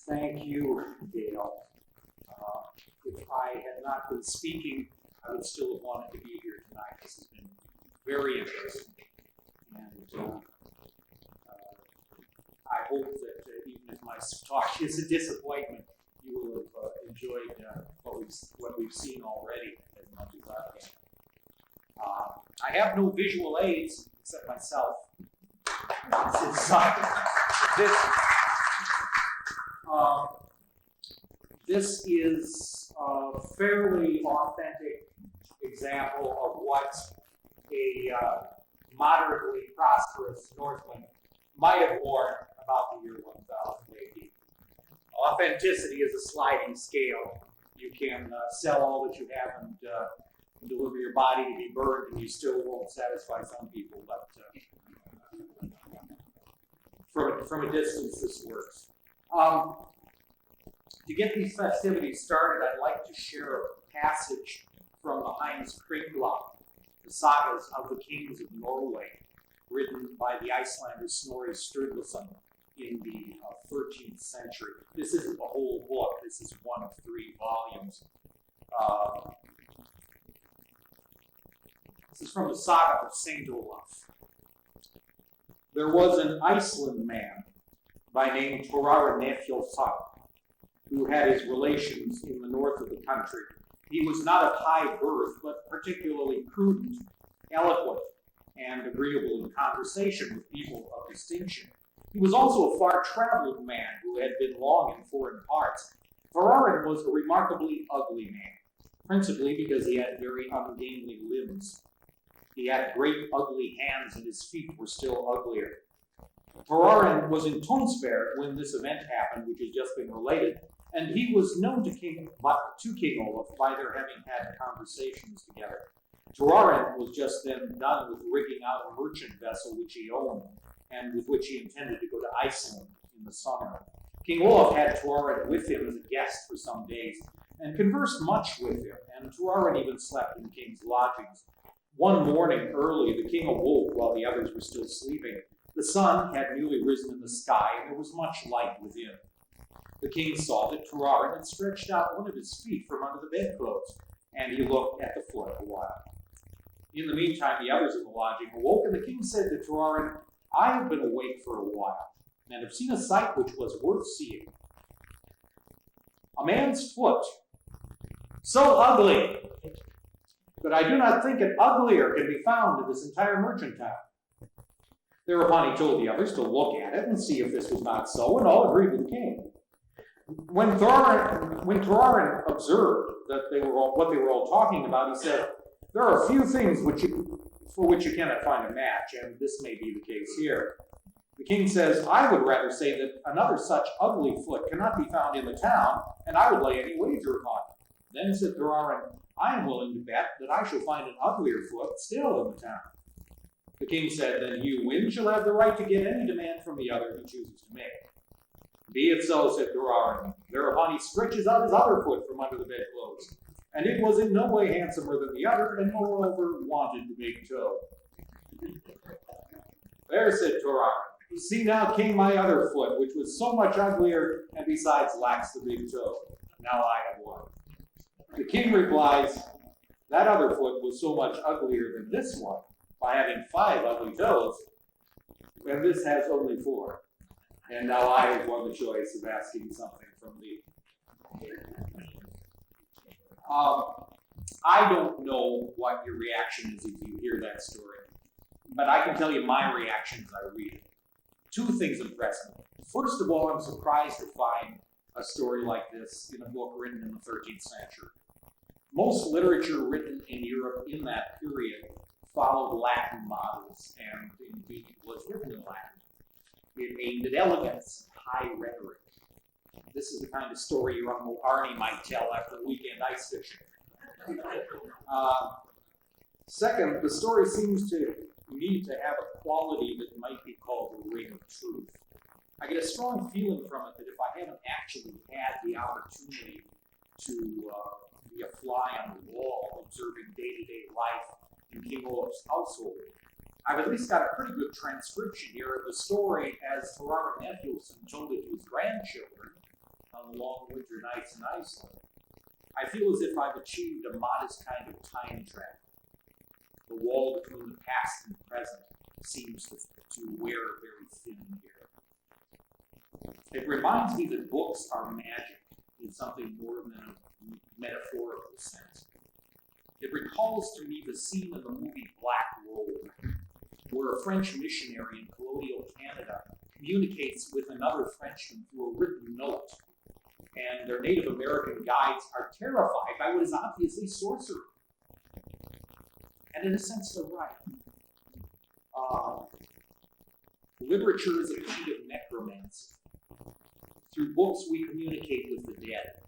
Thank you, Dale. If I had not been speaking, I would still have wanted to be here tonight. This has been very interesting. And I hope that even if my talk is a disappointment, you will have enjoyed what we've seen already as much as I have. I have no visual aids except myself. This is a fairly authentic example of what a moderately prosperous Northland might have worn about the year 1000 AD. Authenticity is a sliding scale. You can sell all that you have and deliver your body to be burned, and you still won't satisfy some people. But from a distance, this works. To get these festivities started, I'd like to share a passage from the Heinz Kringla, the sagas of the kings of Norway, written by the Icelander Snorri Sturluson in the 13th century. This isn't the whole book. This is one of 3 volumes. This is from the saga of Saint Olaf. There was an Iceland man by name Torara Nefjolfsson, who had his relations in the north of the country. He was not of high birth, but particularly prudent, eloquent, and agreeable in conversation with people of distinction. He was also a far-traveled man who had been long in foreign parts. Thorarin was a remarkably ugly man, principally because he had very ungainly limbs. He had great ugly hands, and his feet were still uglier. Thorarin was in Tonsberg when this event happened, which has just been related, and he was known to King Olaf by their having had conversations together. Thorarin was just then done with rigging out a merchant vessel which he owned, and with which he intended to go to Iceland in the summer. King Olaf had Thorarin with him as a guest for some days, and conversed much with him, and Thorarin even slept in the king's lodgings. One morning early, the king awoke while the others were still sleeping. The sun had newly risen in the sky, and there was much light within. The king saw that Thorarin had stretched out one of his feet from under the bedclothes, and he looked at the foot a while. In the meantime, the others in the lodging awoke, and the king said to Thorarin, "I have been awake for a while, and have seen a sight which was worth seeing. A man's foot, so ugly, but I do not think an uglier can be found in this entire merchant town." Thereupon he told the others to look at it and see if this was not so, and all agreed with the king. When Thorarin observed that what they were all talking about, he said, "There are a few things for which you cannot find a match, and this may be the case here." The king says, "I would rather say that another such ugly foot cannot be found in the town, and I would lay any wager upon it." Then said Thorarin, "I am willing to bet that I shall find an uglier foot still in the town." The king said, "Then he who wins shall have the right to get any demand from the other he chooses to make." "Be it so," said Thorarin. Thereupon he stretches out his other foot from under the bedclothes, and it was in no way handsomer than the other, and moreover wanted the big toe. "There," said Thorarin, "you see now came my other foot, which was so much uglier, and besides lacks the big toe. Now I have one." The king replies, "That other foot was so much uglier than this one, by having 5 ugly toes, and this has only 4. And now I have won the choice of asking something from thee." I don't know what your reaction is if you hear that story, but I can tell you my reaction as I read it. 2 things impress me. First of all, I'm surprised to find a story like this in a book written in the 13th century. Most literature written in Europe in that period followed Latin models, and indeed was written in Latin. It aimed at elegance and high rhetoric. This is the kind of story your Uncle Arnie might tell after weekend ice fishing. Second, the story seems to me to have a quality that might be called a ring of truth. I get a strong feeling from it that if I haven't actually had the opportunity to be a fly on the wall observing day-to-day life in King Olaf's household, I've at least got a pretty good transcription here of the story as Thorarin Nefjolfsson told it to his grandchildren, on the long winter nights in Iceland, I feel as if I've achieved a modest kind of time travel. The wall between the past and present seems to wear a very thin here. It reminds me that books are magic in something more than a metaphorical sense. It recalls to me the scene in the movie Black Robe, where a French missionary in colonial Canada communicates with another Frenchman through a written note, and their Native American guides are terrified by what is obviously sorcery. And in a sense, they're right. Literature is a key of necromancy. Through books, we communicate with the dead.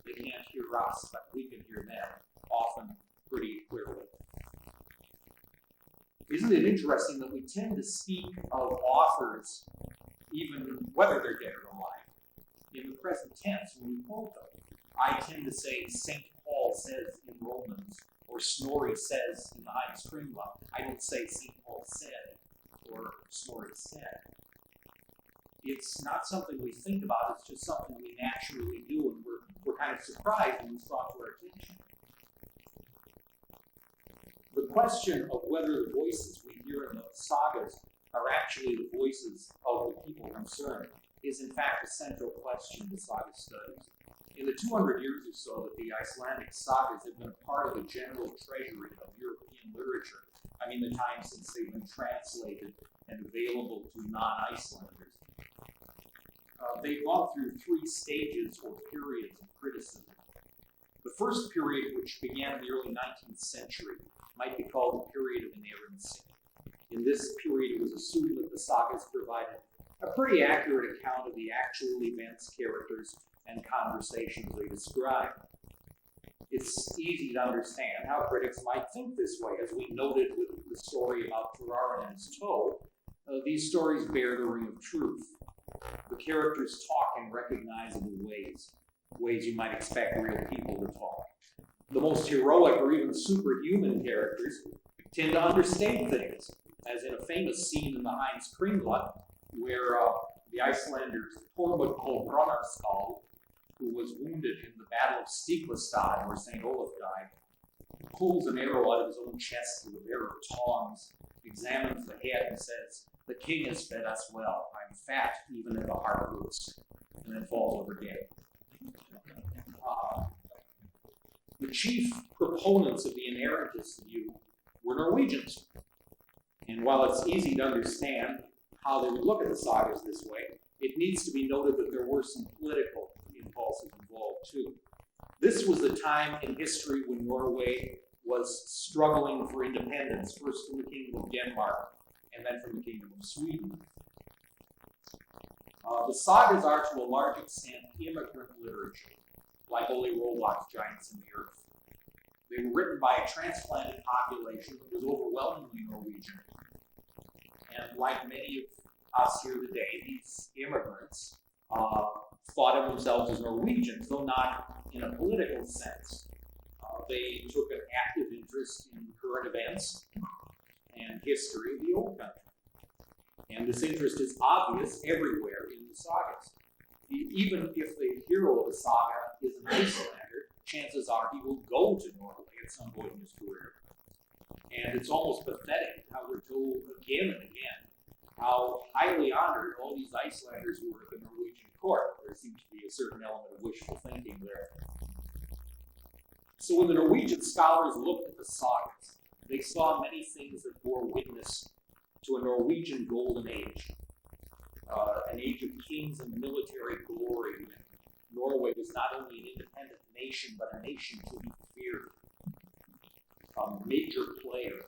They can't hear us, but we can hear them, often pretty clearly. Isn't it interesting that we tend to speak of authors, even whether they're dead or alive, in the present tense when we quote them? I tend to say St. Paul says in Romans, or Snorri says in the Heinz Kringla. I don't say St. Paul said or Snorri said. It's not something we think about, it's just something we naturally do, and we're kind of surprised when it's brought to our attention. The question of whether the voices we hear in the sagas are actually the voices of the people concerned is in fact a central question to saga studies. In the 200 years or so that the Icelandic sagas have been a part of the general treasury of European literature, I mean the time since they've been translated and available to non-Icelanders, they've gone through three stages or periods of criticism. The first period, which began in the early 19th century, might be called the period of inerrancy. In this period, it was assumed that the sagas provided a pretty accurate account of the actual events, characters, and conversations they describe. It's easy to understand how critics might think this way. As we noted with the story about Turarin and his toe, these stories bear the ring of truth. The characters talk in recognizable ways you might expect real people to talk. The most heroic or even superhuman characters tend to understate things, as in a famous scene in the Heinz Kringla, where the Icelanders Tormod Kolbrunarskald, who was wounded in the Battle of Stiklestad, where St. Olaf died, pulls an arrow out of his own chest with a pair of tongs, examines the head and says, "The king has fed us well. I'm fat, even in the heart roots," and then falls over dead. The chief proponents of the inerrantist view were Norwegians. And while it's easy to understand how they would look at the sagas this way, it needs to be noted that there were some political impulses involved too. This was a time in history when Norway was struggling for independence, first from the Kingdom of Denmark and then from the Kingdom of Sweden. The sagas are to a large extent immigrant literature, like Ole Rollbach's Giants in the Earth. They were written by a transplanted population that was overwhelmingly Norwegian. And like many of us here today, these immigrants thought of themselves as Norwegians, though not in a political sense. They took an active interest in current events and history of the old country. And this interest is obvious everywhere in the sagas. Even if the hero of the saga is an Icelander, chances are he will go to Norway at some point in his career. And it's almost pathetic how we're told again and again how highly honored all these Icelanders were at the Norwegian court. There seems to be a certain element of wishful thinking there. So when the Norwegian scholars looked at the sagas, they saw many things that bore witness to a Norwegian golden age, an age of kings and military glory. Norway was not only an independent nation, but a nation to be feared, a major player.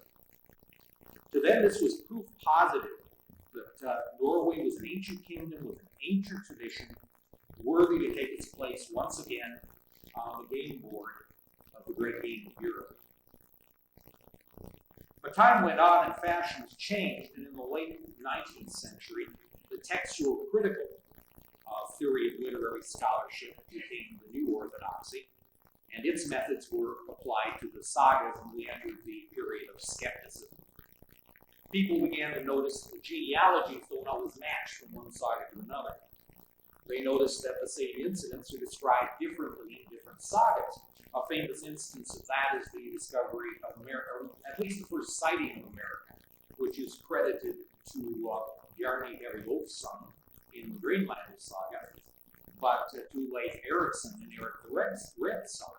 To them, this was proof positive that Norway was an ancient kingdom with an ancient tradition, worthy to take its place once again on the game board of the great game of Europe. But time went on and fashions changed, and in the late 19th century, the textual critical theory of literary scholarship became the new orthodoxy, and its methods were applied to the sagas, and we entered the period of skepticism. People began to notice that the genealogies don't always match from one saga to another. They noticed that the same incidents are described differently in different sagas. A famous instance of that is the discovery of America, or at least the first sighting of America, which is credited to Bjarni Herjolfsson in the Greenland saga, but to Leif Erikson in Eric the Red saga.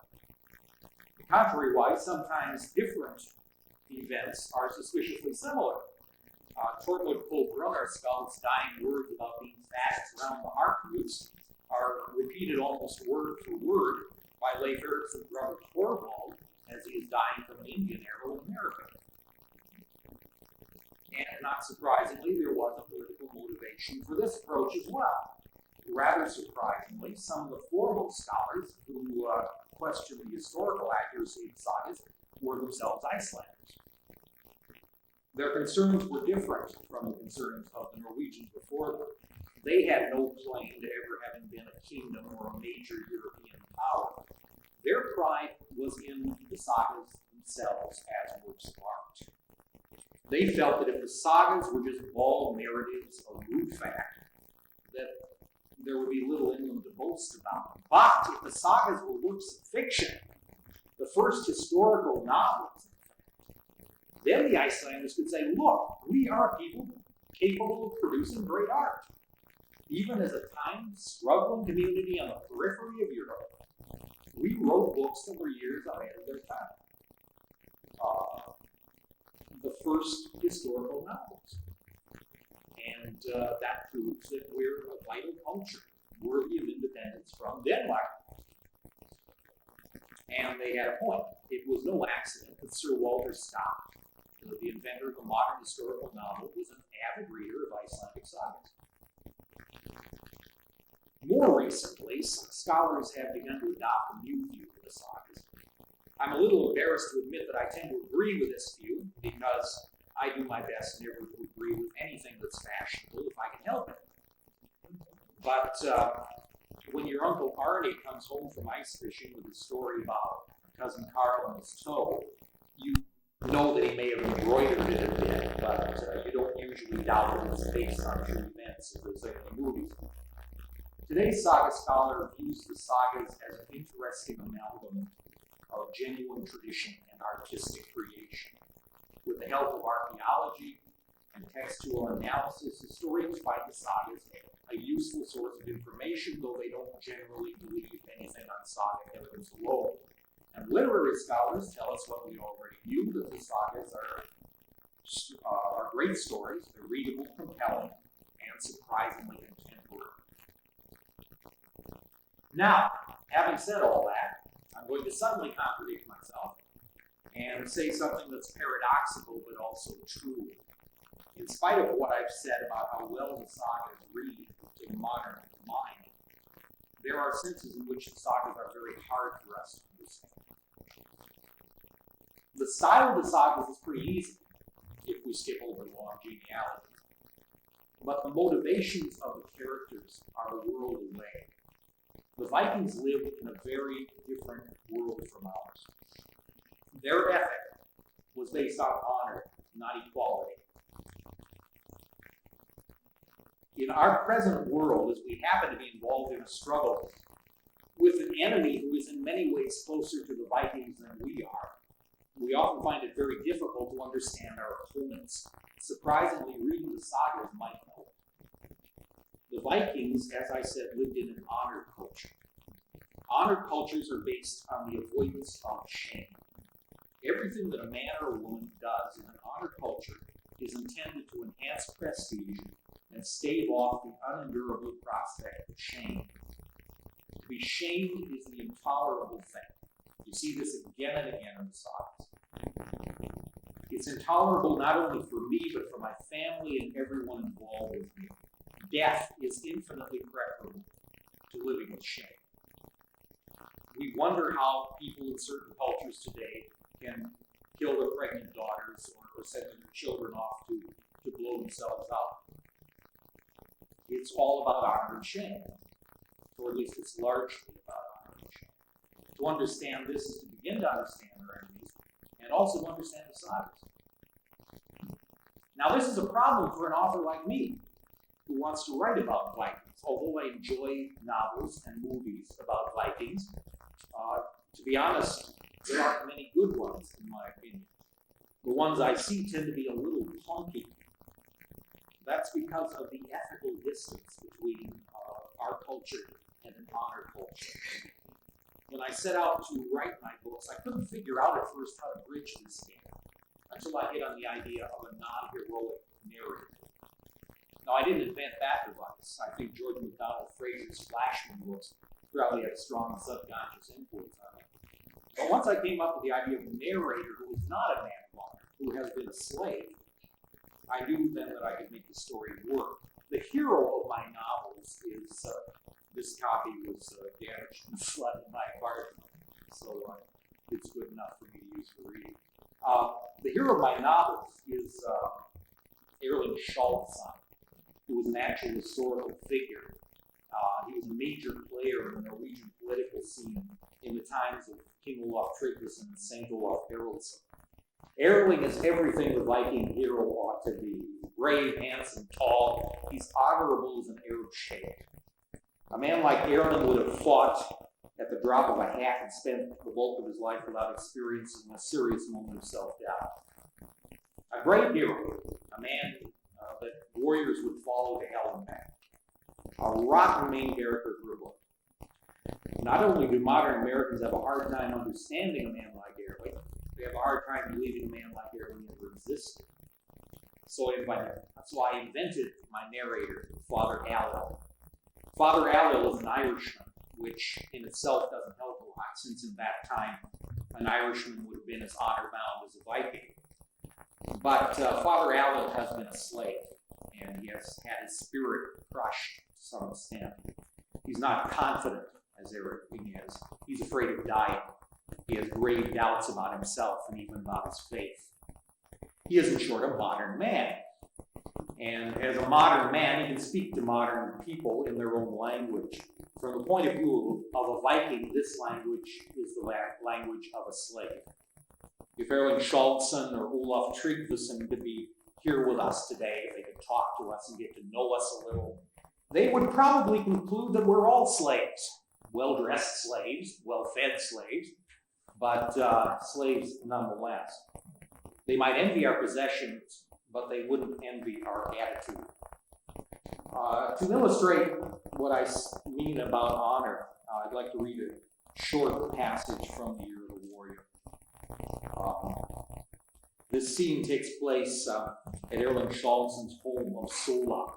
Contrary-wise, sometimes different events are suspiciously similar. Tormod Kolbrunarskald's dying words about being fast around the heart roots are repeated almost word for word by Leif Erikson's brother Torvald as he is dying from an Indian arrow in America. And not surprisingly, there was a political motivation for this approach as well. Rather surprisingly, some of the foremost scholars who questioned the historical accuracy of sagas were themselves Icelanders. Their concerns were different from the concerns of the Norwegians before them. They had no claim to ever having been a kingdom or a major European power. Their pride was in the sagas themselves as works of art. They felt that if the sagas were just bald narratives of rude fact, that there would be little in them to boast about. But if the sagas were works of fiction, the first historical novels, then the Icelanders could say, look, we are people capable of producing great art. Even as a tiny, struggling community on the periphery of Europe, we wrote books that were years ahead of their time. The first historical novels. And that proves that we're a vital culture, worthy of independence from Denmark. And they had a point. It was no accident that Sir Walter Scott, the inventor of the modern historical novel, was an avid reader of Icelandic sagas. More recently, some scholars have begun to adopt a new view of the sagas. I'm a little embarrassed to admit that I tend to agree with this view because I do my best never to agree with anything that's fashionable if I can help it. But when your Uncle Arnie comes home from ice fishing with a story about Cousin Carl and his toe, you know that he may have embroidered it a bit, but you don't usually doubt that it's based on true events if there's any movies. Today's saga scholar views the sagas as an interesting amalgam of genuine tradition and artistic creation. With the help of archaeology and textual analysis, historians find the sagas a useful source of information, though they don't generally believe anything on saga evidence alone. And literary scholars tell us what we already knew, that the sagas are great stories, they're readable, compelling, and surprisingly contemporary. Now, having said all that, I'm going to suddenly contradict myself and say something that's paradoxical but also true. In spite of what I've said about how well the sagas read to the modern mind, there are senses in which the sagas are very hard for us to understand. The style of the sagas is pretty easy if we skip over the long genealogy. But the motivations of the characters are a world away. The Vikings lived in a very different world from ours. Their ethic was based on honor, not equality. In our present world, as we happen to be involved in a struggle with an enemy who is in many ways closer to the Vikings than we are, we often find it very difficult to understand our opponents. Surprisingly, reading the sagas might help. The Vikings, as I said, lived in an honor culture. Honor cultures are based on the avoidance of shame. Everything that a man or a woman does in an honor culture is intended to enhance prestige and stave off the unendurable prospect of shame. To be shamed is the intolerable thing. You see this again and again in the sagas. It's intolerable not only for me, but for my family and everyone involved with me. Death is infinitely preferable to living with shame. We wonder how people in certain cultures today can kill their pregnant daughters or send their children off to blow themselves up. It's all about honor and shame, or at least it's largely about honor and shame. To understand this is to begin to understand our enemies and also to understand the sagas. Now, this is a problem for an author like me, who wants to write about Vikings. Although I enjoy novels and movies about Vikings, to be honest, there aren't many good ones, in my opinion. The ones I see tend to be a little clunky. That's because of the ethical distance between our culture and an honor culture. When I set out to write my books, I couldn't figure out at first how to bridge this gap until I hit on the idea of a non-heroic narrative. Now, I didn't invent that device. I think George MacDonald Fraser's Flashman books probably had a strong subconscious influence on me. But once I came up with the idea of a narrator who is not a man of honor, who has been a slave, I knew then that I could make the story work. The hero of my novels is, this copy was damaged in the flood in my apartment, so it's good enough for me to use for reading. The hero of my novels is Erling Skjaldsson, who was an actual historical figure. He was a major player in the Norwegian political scene in the times of King Olaf Tryggvason and Saint Olaf Haraldsson. Erling is everything the Viking hero ought to be. He's brave, handsome, tall. He's honorable as an Arab sheikh. A man like Erling would have fought at the drop of a hat and spent the bulk of his life without experiencing a serious moment of self-doubt. A great hero, a man that warriors would follow to hell and back. A rotten main character for a book. Not only do modern Americans have a hard time understanding a man like Erling, they have a hard time believing a man like Erling ever existed. So that's why I invented my narrator, Father Allel. Father Allel is an Irishman, which in itself doesn't help a lot, since in that time an Irishman would have been as honor-bound as a Viking. But Father Allel has been a slave, and he has had his spirit crushed to some extent. He's not confident, as Erling is. He's afraid of dying. He has grave doubts about himself and even about his faith. He is, in short, a modern man. And as a modern man, he can speak to modern people in their own language. From the point of view of a Viking, this language is the language of a slave. If Erling Skjaldsson or Olaf Tryggvason could be here with us today, if they could talk to us and get to know us a little, they would probably conclude that we're all slaves. Well-dressed slaves, well-fed slaves, but slaves nonetheless. They might envy our possessions, but they wouldn't envy our attitude. To illustrate what I mean about honor, I'd like to read a short passage from the Year of the Warrior. This scene takes place at Erling Skjaldsson's home of Sola,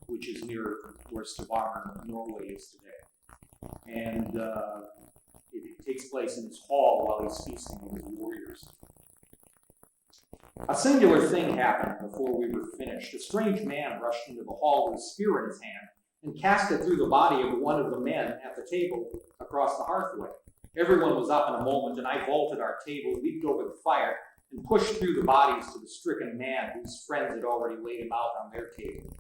which is near where Stavanger, Norway is today. And it takes place in his hall while he's feasting with his warriors. A singular thing happened before we were finished. A strange man rushed into the hall with a spear in his hand and cast it through the body of one of the men at the table across the hearthway. Everyone was up in a moment, and I vaulted our table, leaped over the fire, and pushed through the bodies to the stricken man whose friends had already laid him out on their table.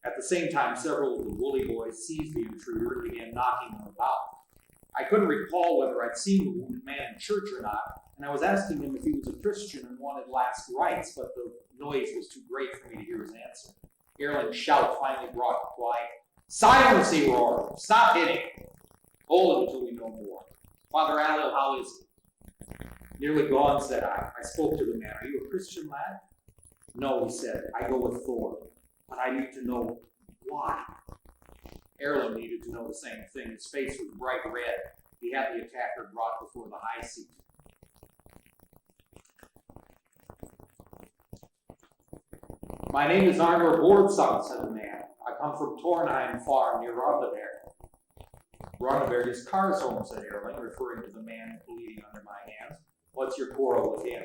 At the same time, several of the woolly boys seized the intruder and began knocking him about. I couldn't recall whether I'd seen the wounded man in church or not, and I was asking him if he was a Christian and wanted last rites, but the noise was too great for me to hear his answer. Erling's shout finally brought quiet. "Silence!" he roared. "Stop hitting! Hold him until we know more. Father Allel, how is he?" "Nearly gone," said I. I spoke to the man. "Are you a Christian lad?" "No," he said. "I go with Thor. But I need to know why." Erling needed to know the same thing. His face was bright red. He had the attacker brought before the high seat. "My name is Arnor Bordsson," said the man. "I come from Tornheim Farm near Rondeberg." "Rondeberg is Karsholm," said Erling, referring to the man bleeding under my hands. "What's your quarrel with him?"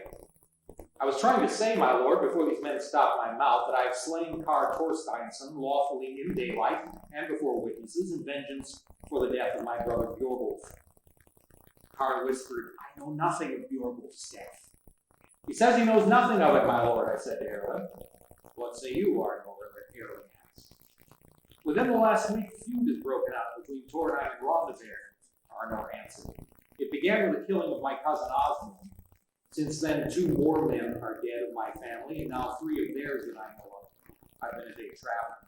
"I was trying to say, my lord, before these men stopped my mouth, that I have slain Kar Torsteinsson lawfully in daylight and before witnesses in vengeance for the death of my brother Bjorgulf." Kar whispered, "I know nothing of Bjorgulf's death." "He says he knows nothing of it, my lord," I said to Erling. "What say you, Arnor?" Erling asked. "Within the last week, a feud has broken out between Tornheim and Rondeberg," Arnor answered. "It began with the killing of my cousin Osmond. Since then, 2 more men are dead of my family, and now 3 of theirs that I know of. I've been a day traveling."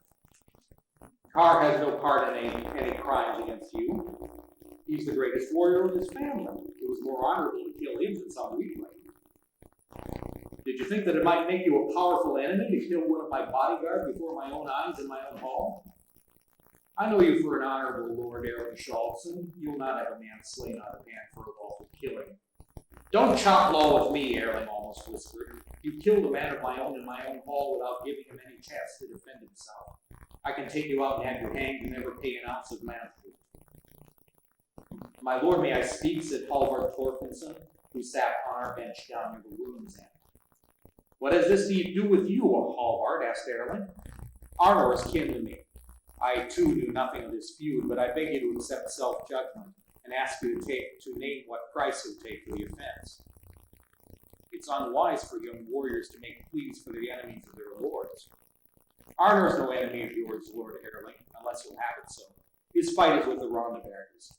Carr has no part in any crimes against you. He's the greatest warrior of his family. It was more honorable to kill him than some we claim. Did you think that it might make you a powerful enemy to kill one of my bodyguard before my own eyes in my own hall? I know you for an honorable Lord Aaron Schultz, and you'll not have a man slain out of hand for a lawful killing. Don't chop law with me, Erling almost whispered. You killed a man of my own in my own hall without giving him any chance to defend himself. I can take you out and have you hanged and never pay an ounce of manhood. My lord, may I speak, said Halvard Thorfinson, who sat on our bench down near the woman's end. What has this to do with you, Halvard? Asked Erling. Arnor is kin to me. I, too, knew nothing of this feud, but I beg you to accept self-judgment and ask you to name what price you'll take for the offense. It's unwise for young warriors to make pleas for the enemies of their lords. Arnor is no enemy of yours, Lord Erling, unless you'll have it so. His fight is with the Rondabergers.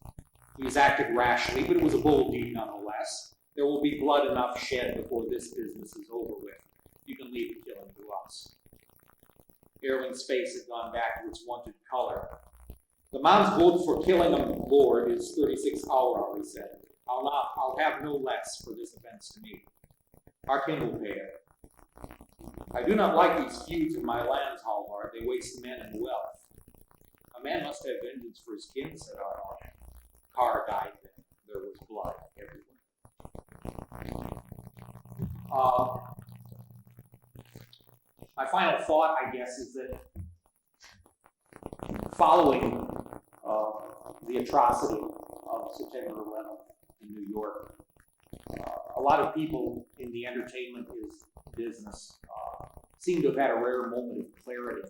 He's acted rashly, but it was a bold deed nonetheless. There will be blood enough shed before this business is over with. You can leave the killing to us. Erling's face had gone back to its wonted color. The man's vote for killing a lord is 36 aura, he said. I'll have no less for this offense to me. Our king will pay it. I do not like these feuds in my lands, Halvard. They waste men and wealth. A man must have vengeance for his kin, said Arnor. Carr died then. There was blood everywhere. My final thought, I guess, is that following the atrocity of September 11th in New York, a lot of people in the entertainment business seem to have had a rare moment of clarity.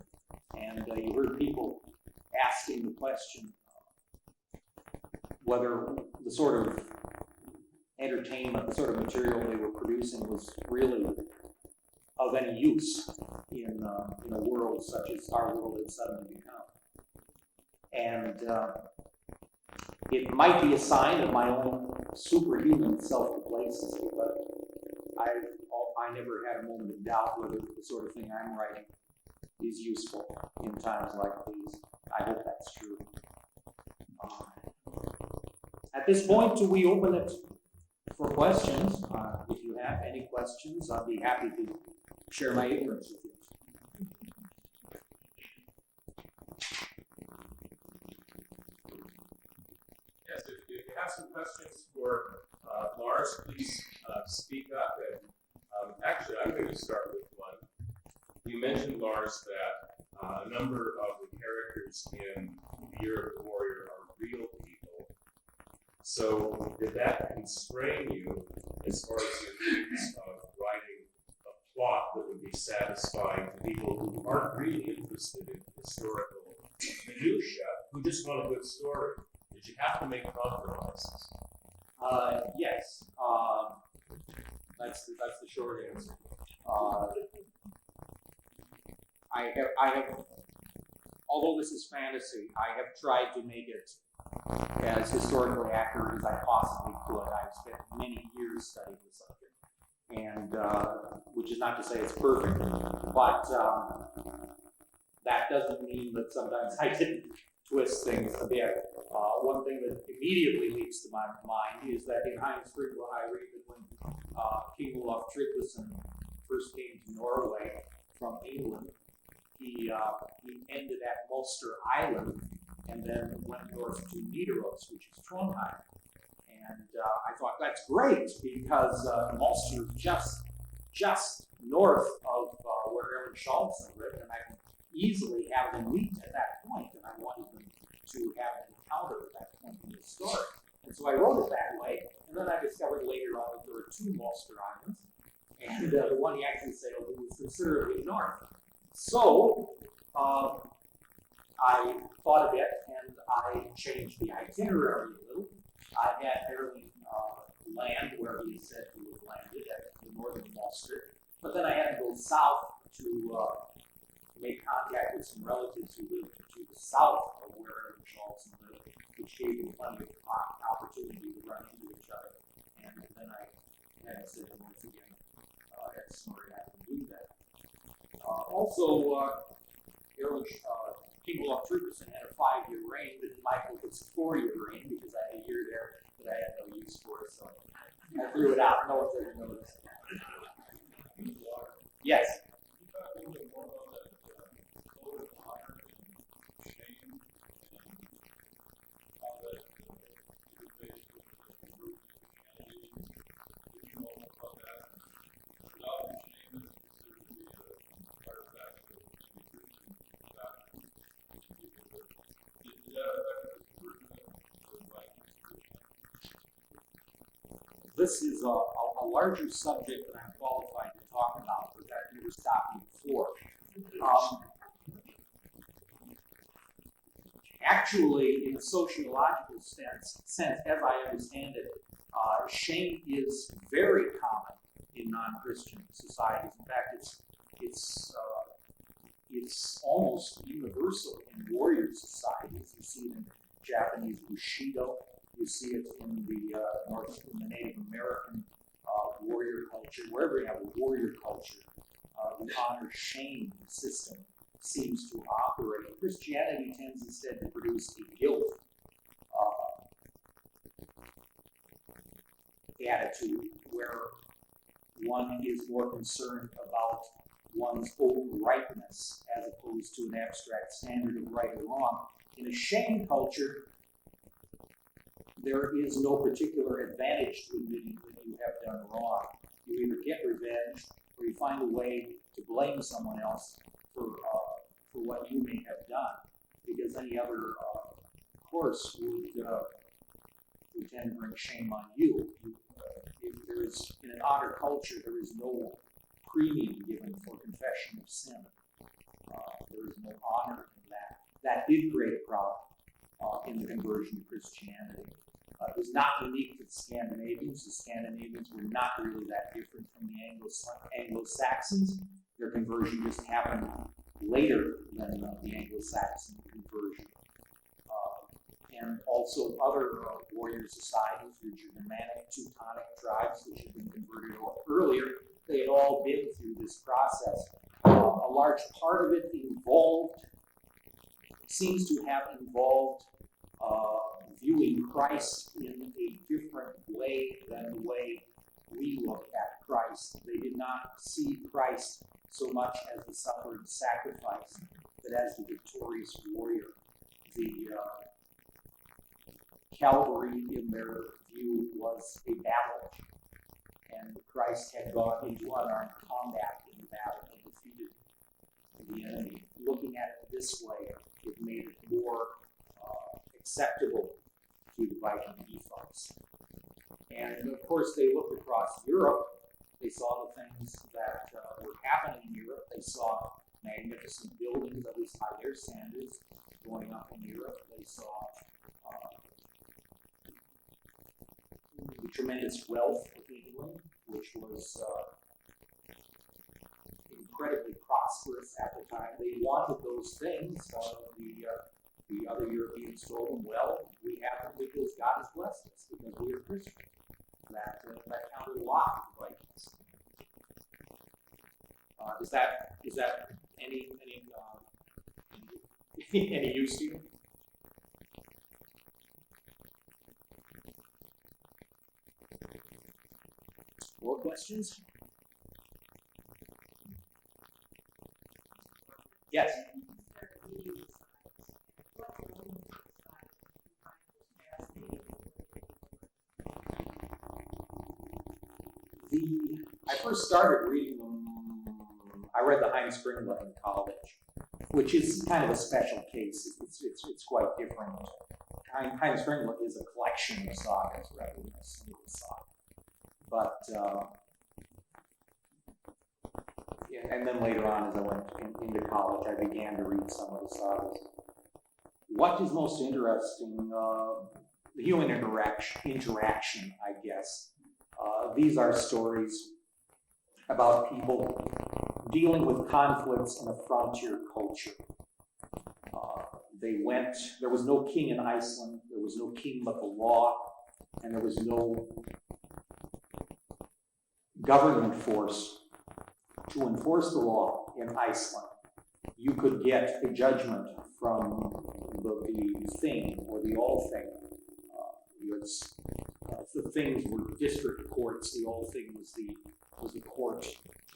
And you heard people asking the question whether the sort of entertainment, the sort of material they were producing was really of any use in a world such as our world had suddenly become. And it might be a sign of my own superhuman self-complacency, but I never had a moment of doubt whether the sort of thing I'm writing is useful in times like these. I hope that's true. At this point, we open it for questions. If you have any questions, I'll be happy to share my ignorance with you. Yes, if you have some questions for Lars, please speak up. And actually, I'm going to start with one. You mentioned, Lars, that a number of the characters in The Year of the Warrior are real people. So did that constrain you as far as your means of writing a plot that would be satisfying to people who aren't really interested in historical minutiae, who just want a good story? Did you have to make compromises? Yes. That's the short answer. I have, although this is fantasy, I have tried to make it as historically accurate as I possibly could. I've spent many years studying the subject, and which is not to say it's perfect, but that doesn't mean that sometimes I didn't twist things a bit. One thing that immediately leaps to my mind is that in Heimskringla, I read that when King Olaf Tryggvason first came to Norway from England, he ended at Mulster Island and then went north to Nidaros, which is Trondheim. And I thought, that's great, because Mulster is just north of where Aaron Schultz lived, and I can easily have them meet at that point, and I wanted them to have an encounter at that point in the story. And so I wrote it that way, and then I discovered later on that there were two Mulster Islands, and the one he actually sailed to was considerably north. So I thought a bit, and I changed the itinerary a little. I had Erling land where he said he was landed at the northern Mulster, but then I had to go south to make contact with some relatives who lived to the south of where Aaron Schultz lived, which gave me plenty of opportunity to run into each other. And then I had to say once again, as sorry I can do that. Also, Aaron King Olaf Tryggvason had a 5-year reign, but Michael gets a 4-year reign because I had a year there that I had no use for, so I threw it out. No one's ever noticed. Yes. This is a larger subject that I'm qualified to talk about, but that never stopped me before. Actually, in a sociological sense, as I understand it, shame is very common in non-Christian societies. In fact, it's almost universal in warrior societies. You see it in Japanese Bushido. You see it in the Native American warrior culture. Wherever you have a warrior culture, the honor-shame system seems to operate. Christianity tends instead to produce a guilt attitude where one is more concerned about one's own rightness as opposed to an abstract standard of right or wrong. In a shame culture, there is no particular advantage to admitting that you have done wrong. You either get revenge or you find a way to blame someone else for what you may have done, because any other course would tend to bring shame on you. If there is, in an honor culture, there is no premium given for confession of sin. There is no honor in that. That did create a problem in the conversion to Christianity. It was not unique to the Scandinavians. The Scandinavians were not really that different from the Anglo-Saxons. Their conversion just happened later than the Anglo-Saxon conversion. And also other warrior societies, the Germanic, Teutonic tribes, which had been converted earlier, they had all been through this process. A large part of it seems to have involved viewing Christ in a different way than the way we look at Christ. They did not see Christ so much as the suffering sacrifice, but as the victorious warrior. The Calvary, in their view, was a battle, and Christ had gone into unarmed combat in the battle and defeated the enemy. Looking at it this way, it made it more acceptable to the Viking ethos. And of course, they looked across Europe. They saw the things that were happening in Europe. They saw magnificent buildings, at least by their standards, going up in Europe. They saw the tremendous wealth of England, which was incredibly prosperous at the time. They wanted those things. The other Europeans told them, well, we have them because God has blessed us, because we are Christians. That counted a lot for Vikings. Is that any use to you? More questions? Yes. I first started reading them. I read the Heinz Springler in college, which is kind of a special case. It's quite different. Heinz Springler is a collection of sagas rather than a single saga. But and then later on, as I went into college, I began to read some of the sagas. What is most interesting? The human interaction, I guess. These are stories about people dealing with conflicts in a frontier culture. There was no king in Iceland, there was no king but the law, and there was no government force to enforce the law in Iceland. You could get a judgment from the thing or the all thing. The things were district courts. The all thing was the court,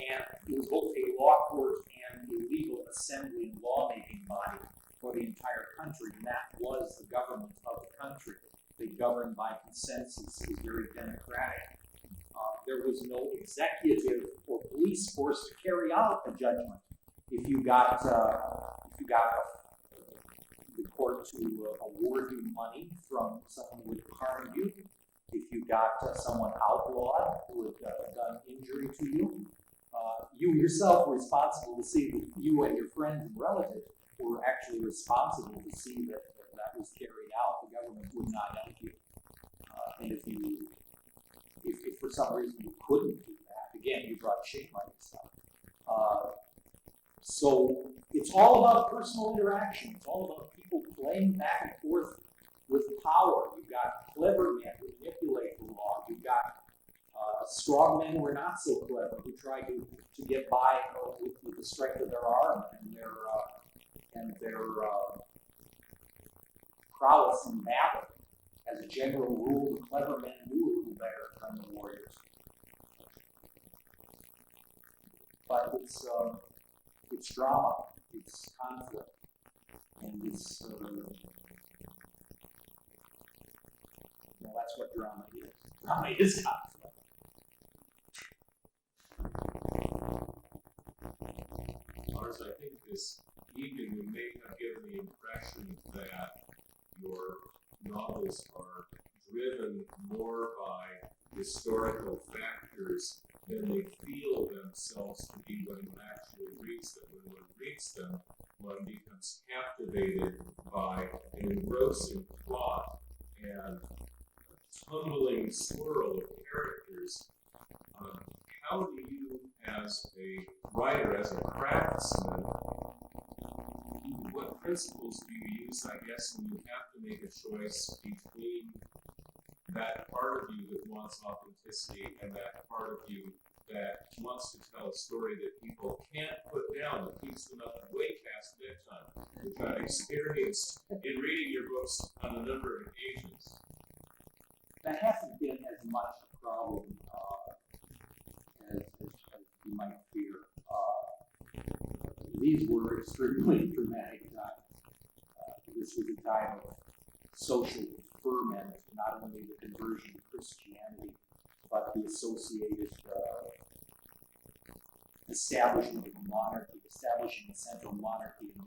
and it was both a law court and a legal assembly and lawmaking body for the entire country, and that was the government of the country. They governed by consensus. It was very democratic. There was no executive or police force to carry out a judgment. If you got the court to award you money from someone who had harmed you, if you got someone outlawed who had done injury to you, you yourself were responsible to see that you and your friends and relatives were actually responsible to see that that was carried out. The government would not help you. And if for some reason you couldn't do that, again, you brought shame on yourself. So it's all about personal interaction. It's all about people playing back and forth with power. You've got clever men who manipulate the law. You've got strong men who are not so clever, who try to get by with the strength of their arm and their prowess in battle. As a general rule, the clever men do a little better than the warriors. But it's drama, it's conflict, and it's that's what drama is. Drama is conflict. Lars, I think this evening you may have given the impression that your novels are driven more by historical factors than they feel themselves to be when one actually reads them. When one reads them, one becomes captivated by an engrossing plot and a tumbling swirl of characters. How do you, as a writer, as a craftsman, what principles do you use, I guess, when you have to make a choice between that part of you that wants authenticity and that part of you that wants to tell a story that people can't put down, that keeps them up way past bedtime, which I've experienced in reading your books on a number of occasions? That hasn't been as much a problem as you might fear. These were extremely dramatic times. This was a time of social ferment, not only the conversion to Christianity, but the associated establishment of a monarchy. Establishing a central monarchy in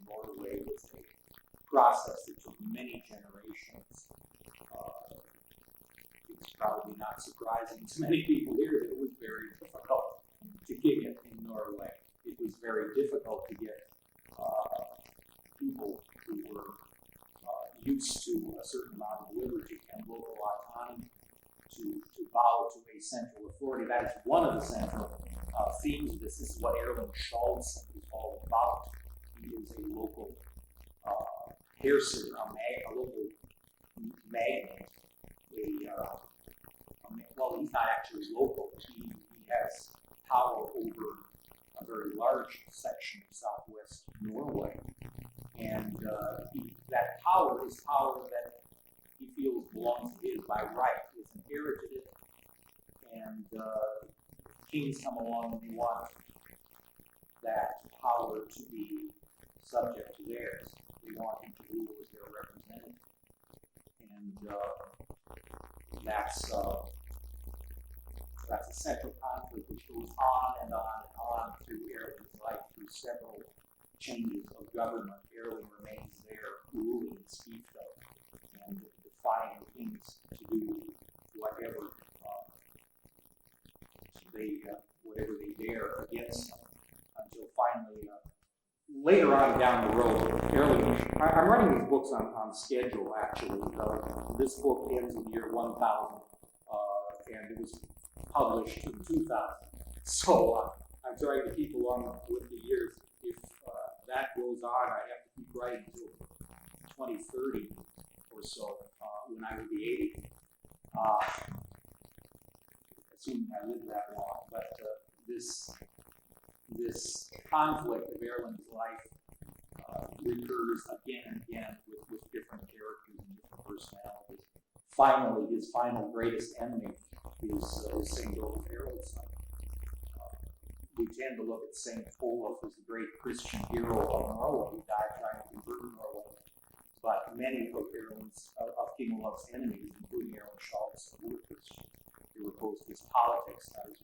Norway was a process that took many generations. It's probably not surprising to many people here that it was very difficult to kick it in Norway. It was very difficult to get people who were used to a certain amount of liberty and local autonomy to bow to a central authority. That is one of the central themes of this. This is what Erling Schultz is all about. He is a local herrscher, a local magnate. Well, he's not actually local. He has power over a very large section of southwest Norway. And that power is power that he feels belongs to his by right. He's inherited it. And kings come along and they want that power to be subject to theirs. They want him to rule as their representative. And that's a central conflict which goes on and on and on through Erling's life, through several changes of government. Erling remains there, ruling his fiefdom, and defying the kings to do whatever they dare against him, until finally, later on down the road, Erling. I'm writing these books on schedule, actually. This book ends in the year 1000, and it was published in 2000. So I'm trying to keep along with the years. If that goes on, I have to keep writing until 2030 or so, when I will be 80. Assuming I live that long. But this conflict of Erling's life recurs again and again with different characters and different personalities. Finally, his final greatest enemy is St. Olaf Haraldson. We tend to look at St. Olaf as the great Christian hero of Norway. He died trying to convert Norway. But many of King Olaf's enemies, including Aaron Schultz, were Christians. They were opposed to his politics, not his